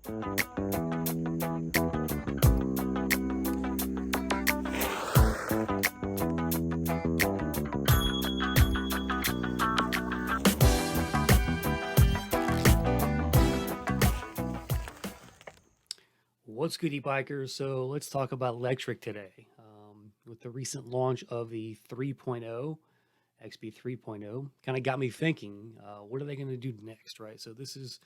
What's good, e-bikers? So let's talk about Lectric today. With the recent launch of the 3.0, XB 3.0, kind of got me thinking, what are they going to do next, right? So this is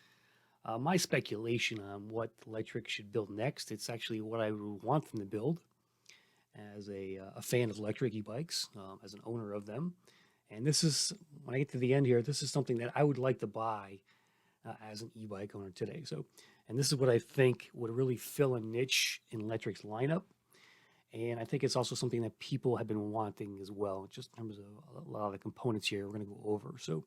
my speculation on what Lectric should build next. It's actually what I would want them to build as a fan of electric e-bikes, as an owner of them. And this is, when I get to the end here, this is something that I would like to buy as an e-bike owner today. So, and this is what I think would really fill a niche in Lectric's lineup. And I think it's also something that people have been wanting as well, just in terms of a lot of the components here we're going to go over. So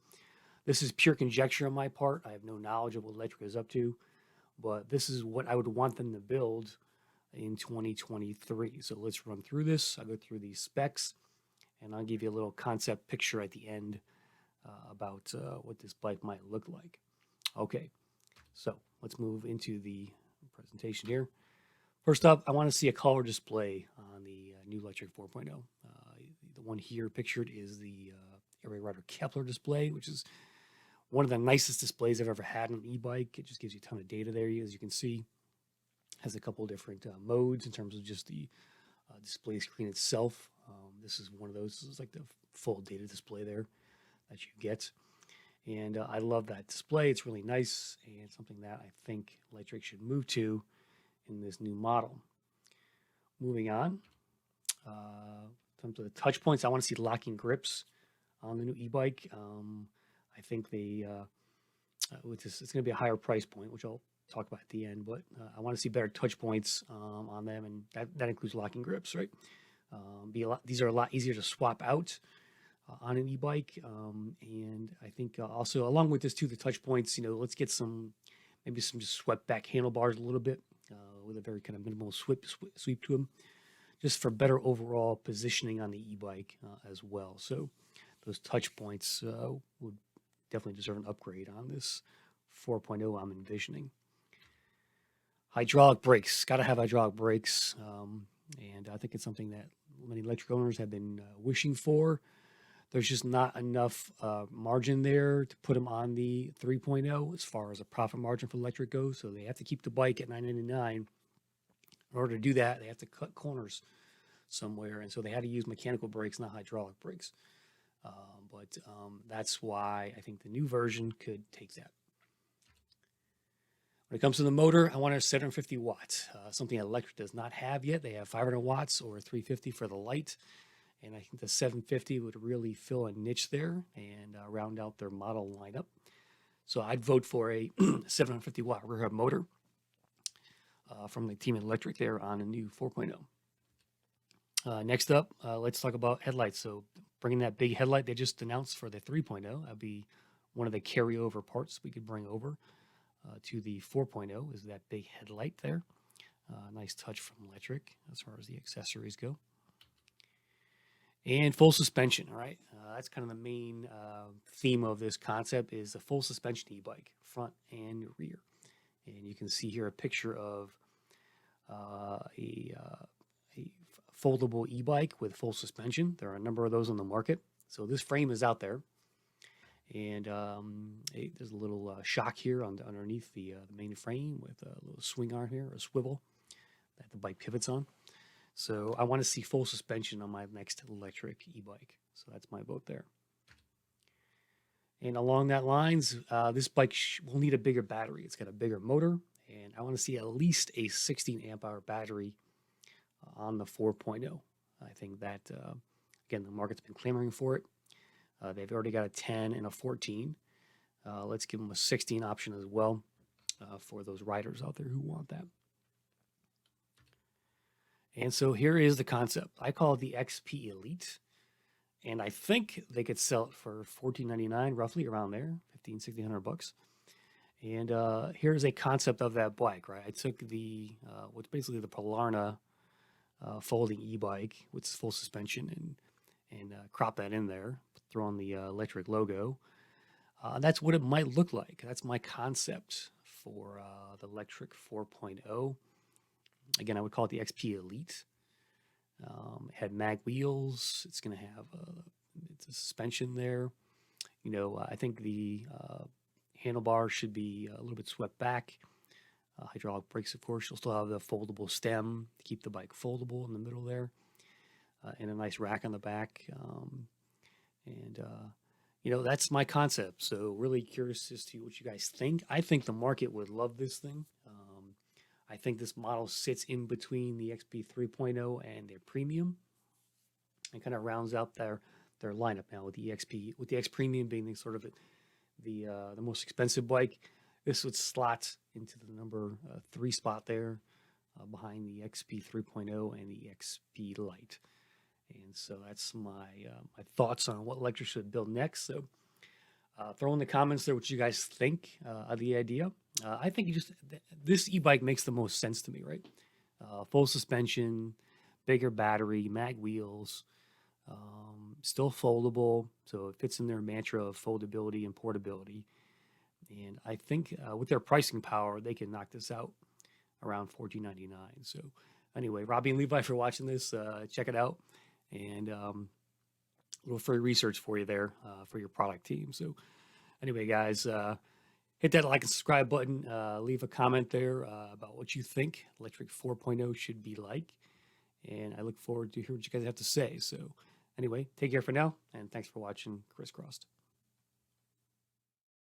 this is pure conjecture on my part. I have no knowledge of what Lectric is up to, but this is what I would want them to build in 2023. So let's run through this. I'll go through these specs, and I'll give you a little concept picture at the end about what this bike might look like. Okay, so let's move into the presentation here. First up, I want to see a color display on the new Lectric 4.0. The one here pictured is the Area Rider Kepler display, which is one of the nicest displays I've ever had on an e-bike. It just gives you a ton of data there, as you can see. Has a couple different modes in terms of just the display screen itself. This is one of those. This is like the full data display there that you get. And I love that display. It's really nice and something that I think Lectric should move to in this new model. Moving on, in terms of the touch points, I want to see locking grips on the new e-bike. I think they, it's going to be a higher price point, which I'll talk about at the end, but I want to see better touch points on them, and that includes locking grips, right? These are a lot easier to swap out on an e-bike, and I think also along with this too, the touch points, let's get maybe some just swept back handlebars a little bit with a very kind of minimal sweep to them, just for better overall positioning on the e-bike as well. So those touch points would definitely deserve an upgrade on this 4.0 I'm envisioning. Hydraulic brakes, got to have hydraulic brakes, and I think it's something that many Lectric owners have been wishing for. There's just not enough margin there to put them on the 3.0 as far as a profit margin for Lectric goes. So they have to keep the bike at $999. In order to do that, they have to cut corners somewhere. And so they had to use mechanical brakes, not hydraulic brakes. But that's why I think the new version could take that. When it comes to the motor, I want a 750 watts, something that Lectric does not have yet. They have 500 watts or 350 for the light. And I think the 750 would really fill a niche there and round out their model lineup. So I'd vote for a 750 watt rear hub motor from the team at Lectric there on a new 4.0. Next up, let's talk about headlights. So bringing that big headlight they just announced for the 3.0, that'd be one of the carryover parts we could bring over to the 4.0 is that big headlight there. Nice touch from Lectric as far as the accessories go. And full suspension, right? That's kind of the main theme of this concept is a full suspension e-bike, front and rear. And you can see here a picture of a foldable e-bike with full suspension. There are a number of those on the market. So this frame is out there. And there's a little shock here underneath the main frame with a little swing arm here, a swivel that the bike pivots on. So I want to see full suspension on my next Lectric e-bike. So that's my vote there. And along that lines, this bike will need a bigger battery. It's got a bigger motor, and I want to see at least a 16 amp hour battery on the 4.0. I think that, again, the market's been clamoring for it. They've already got a 10 and a 14. Let's give them a 16 option as well for those riders out there who want that. And so here is the concept. I call it the XP Elite. And I think they could sell it for $14.99, roughly around there, $1,600. And here's a concept of that bike, right? I took the what's basically the Polarna folding e-bike with full suspension and crop that in there, throw on the Lectric logo. That's what it might look like. That's my concept for the Lectric 4.0. Again, I would call it the XP Elite. It had mag wheels. It's going to have it's a suspension there. I think the handlebar should be a little bit swept back. Hydraulic brakes, of course. You'll still have the foldable stem to keep the bike foldable in the middle there, and a nice rack on the back. That's my concept. So really curious as to what you guys think. I think the market would love this thing. I think this model sits in between the XP 3.0 and their premium, and kind of rounds out their lineup now with the XP, with the X Premium being the sort of the most expensive bike. This would slot into the number 3 spot there, behind the XP 3.0 and the XP Lite. And so that's my thoughts on what Lectric should build next. So throw in the comments there what you guys think of the idea. I think this e-bike makes the most sense to me, right? Full suspension, bigger battery, mag wheels, still foldable, so it fits in their mantra of foldability and portability. And I think with their pricing power, they can knock this out around $14.99. So anyway, Robbie and Levi for watching this. Check it out, and a little free research for you there for your product team. So anyway, guys, hit that like and subscribe button. Leave a comment there about what you think Lectric 4.0 should be like. And I look forward to hear what you guys have to say. So anyway, take care for now, and thanks for watching Crisscrossed.